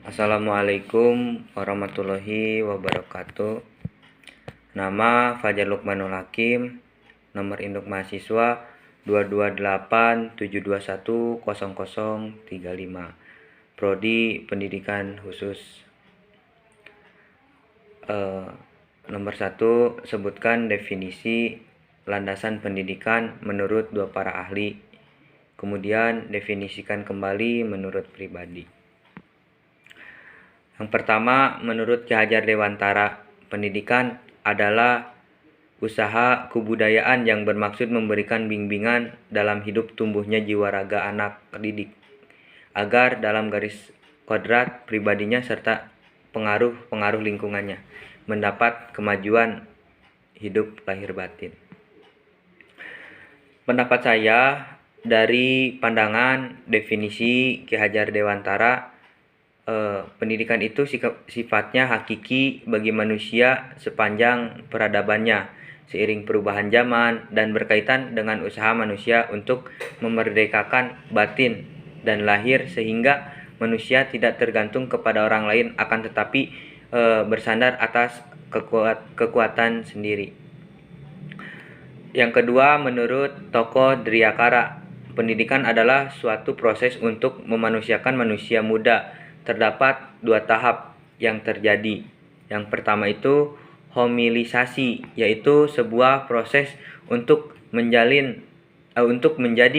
Assalamualaikum warahmatullahi wabarakatuh. Nama Fajar Lukmanul Hakim, nomor induk mahasiswa 22872210035, Prodi Pendidikan Khusus. Nomor 1, sebutkan definisi landasan pendidikan menurut dua para ahli. Kemudian definisikan kembali menurut pribadi. Yang pertama, menurut Ki Hajar Dewantara, pendidikan adalah usaha kebudayaan yang bermaksud memberikan bimbingan dalam hidup tumbuhnya jiwa raga anak didik, agar dalam garis kodrat pribadinya serta pengaruh-pengaruh lingkungannya mendapat kemajuan hidup lahir batin. Pendapat saya dari pandangan definisi Ki Hajar Dewantara, pendidikan itu sifatnya hakiki bagi manusia sepanjang peradabannya, seiring perubahan zaman dan berkaitan dengan usaha manusia untuk memerdekakan batin dan lahir sehingga manusia tidak tergantung kepada orang lain akan tetapi bersandar atas kekuatan sendiri. Yang kedua, menurut tokoh Driyakara, pendidikan adalah suatu proses untuk memanusiakan manusia muda. Terdapat dua tahap yang terjadi. Yang pertama itu homilisasi, yaitu sebuah proses untuk menjadi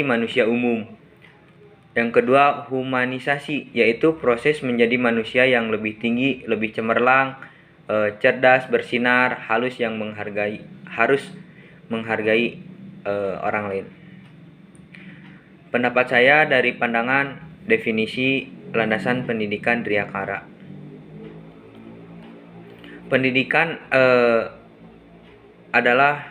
manusia umum. Yang kedua humanisasi, yaitu proses menjadi manusia yang lebih tinggi, lebih cemerlang, cerdas, bersinar, harus menghargai orang lain. Pendapat saya dari pandangan definisi landasan pendidikan Driyakara. Pendidikan adalah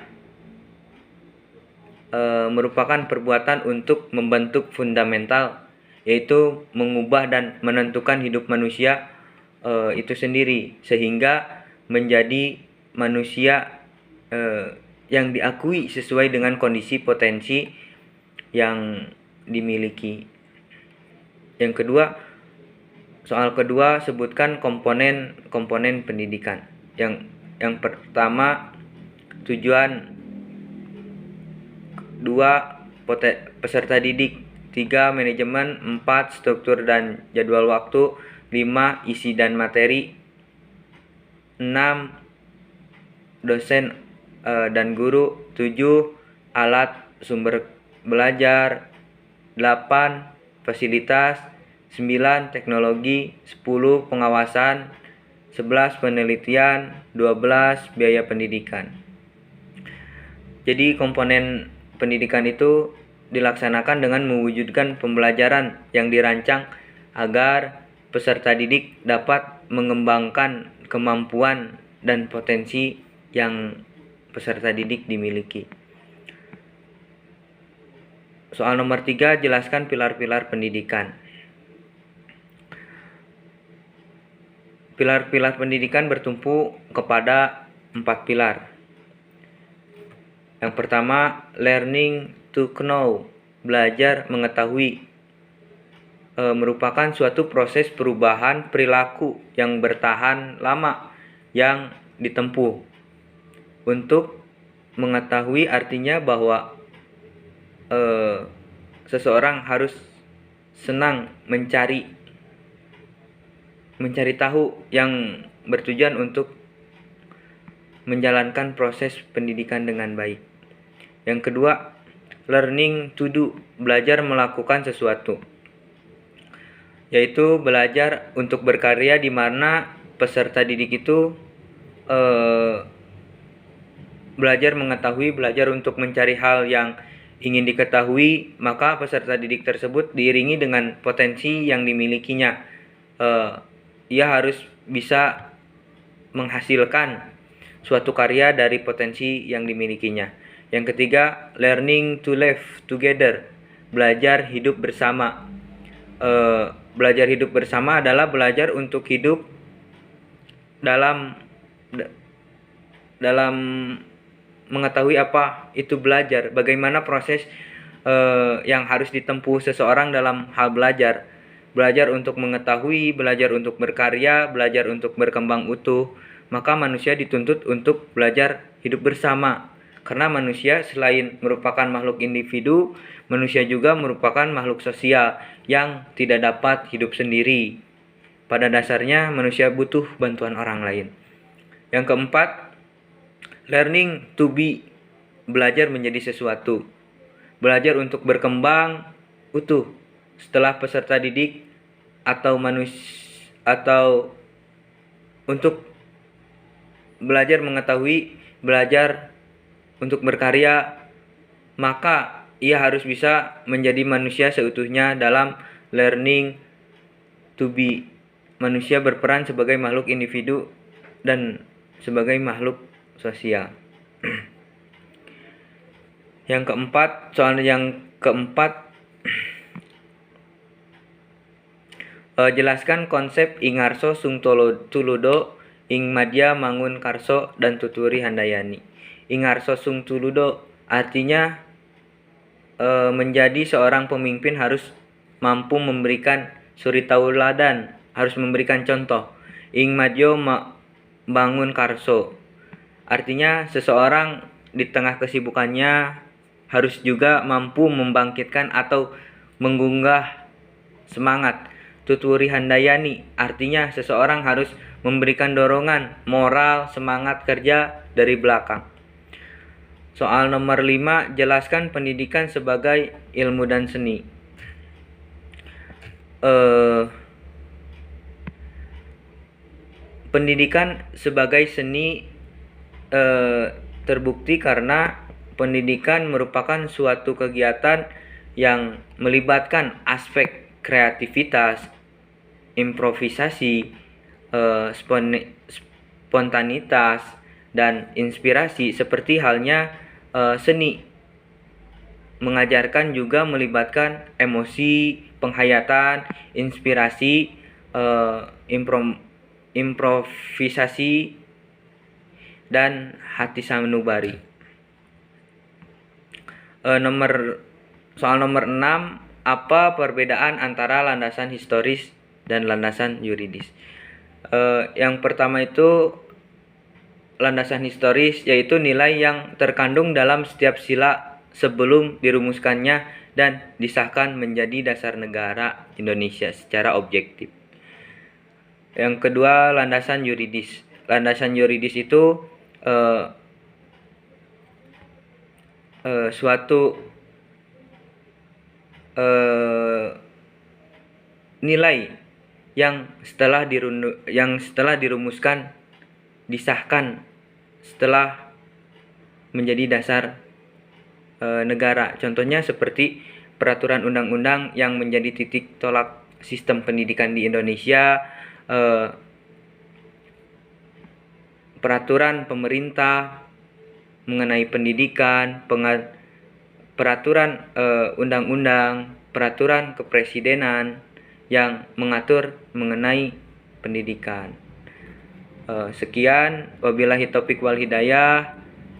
merupakan perbuatan untuk membentuk fundamental, yaitu mengubah dan menentukan hidup manusia itu sendiri sehingga menjadi manusia yang diakui sesuai dengan kondisi potensi yang dimiliki. Yang kedua, soal kedua, sebutkan komponen pendidikan. Yang pertama, tujuan. 2, peserta didik. 3, manajemen. 4, struktur dan jadwal waktu. 5, isi dan materi. 6, dosen dan guru. 7, alat sumber belajar. 8, fasilitas. 9, teknologi. 10, pengawasan. 11, penelitian. 12, biaya pendidikan. Jadi komponen pendidikan itu dilaksanakan dengan mewujudkan pembelajaran yang dirancang agar peserta didik dapat mengembangkan kemampuan dan potensi yang peserta didik dimiliki. Soal nomor 3, jelaskan pilar-pilar pendidikan. Pilar-pilar pendidikan bertumpu kepada 4 pilar. Yang pertama, learning to know, belajar mengetahui. Merupakan suatu proses perubahan perilaku yang bertahan lama yang ditempuh. Untuk mengetahui artinya bahwa seseorang harus senang mencari tahu yang bertujuan untuk menjalankan proses pendidikan dengan baik. Yang kedua, learning to do, belajar melakukan sesuatu, yaitu belajar untuk berkarya, di mana peserta didik itu belajar mengetahui, belajar untuk mencari hal yang ingin diketahui, maka peserta didik tersebut diiringi dengan potensi yang dimilikinya. Ia harus bisa menghasilkan suatu karya dari potensi yang dimilikinya. Yang ketiga, learning to live together, belajar hidup bersama. Belajar hidup bersama adalah belajar untuk hidup dalam mengetahui apa itu belajar, bagaimana proses yang harus ditempuh seseorang dalam hal belajar. belajar untuk mengetahui, belajar untuk berkarya, belajar untuk berkembang utuh, maka manusia dituntut untuk belajar hidup bersama. Karena manusia selain merupakan makhluk individu, manusia juga merupakan makhluk sosial yang tidak dapat hidup sendiri. Pada dasarnya manusia butuh bantuan orang lain. Yang keempat, learning to be, belajar menjadi sesuatu. Belajar untuk berkembang utuh. Setelah peserta didik atau untuk belajar mengetahui, belajar untuk berkarya, maka ia harus bisa menjadi manusia seutuhnya dalam learning to be. Manusia berperan sebagai makhluk individu dan sebagai makhluk sosial. Yang keempat, jelaskan konsep ingarso sung tuludo ing madya mangun karso dan tuturi handayani. Ingarso sung tuludo artinya menjadi seorang pemimpin harus mampu memberikan suri tauladan, harus memberikan contoh. Ing madya bangun karso artinya seseorang di tengah kesibukannya harus juga mampu membangkitkan atau menggugah semangat. Tuturi handayani artinya seseorang harus memberikan dorongan, moral, semangat kerja dari belakang. Soal nomor 5, jelaskan pendidikan sebagai ilmu dan seni. Pendidikan sebagai seni terbukti karena pendidikan merupakan suatu kegiatan yang melibatkan aspek kreativitas, improvisasi, spontanitas, dan inspirasi. Seperti halnya seni mengajarkan juga melibatkan emosi, penghayatan, inspirasi, improvisasi, dan hati sanubari. Soal nomor 6, apa perbedaan antara landasan historis dan landasan yuridis? Yang pertama itu landasan historis, yaitu nilai yang terkandung dalam setiap sila sebelum dirumuskannya dan disahkan menjadi dasar negara Indonesia secara objektif. Yang kedua, landasan yuridis. Landasan yuridis itu suatu nilai yang setelah dirumuskan, disahkan setelah menjadi dasar negara. Contohnya seperti peraturan undang-undang yang menjadi titik tolak sistem pendidikan di Indonesia, peraturan pemerintah mengenai pendidikan, peraturan undang-undang, peraturan kepresidenan yang mengatur mengenai pendidikan. Sekian, wabillahi taufik wal hidayah.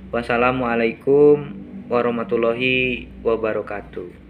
Wassalamualaikum warahmatullahi wabarakatuh.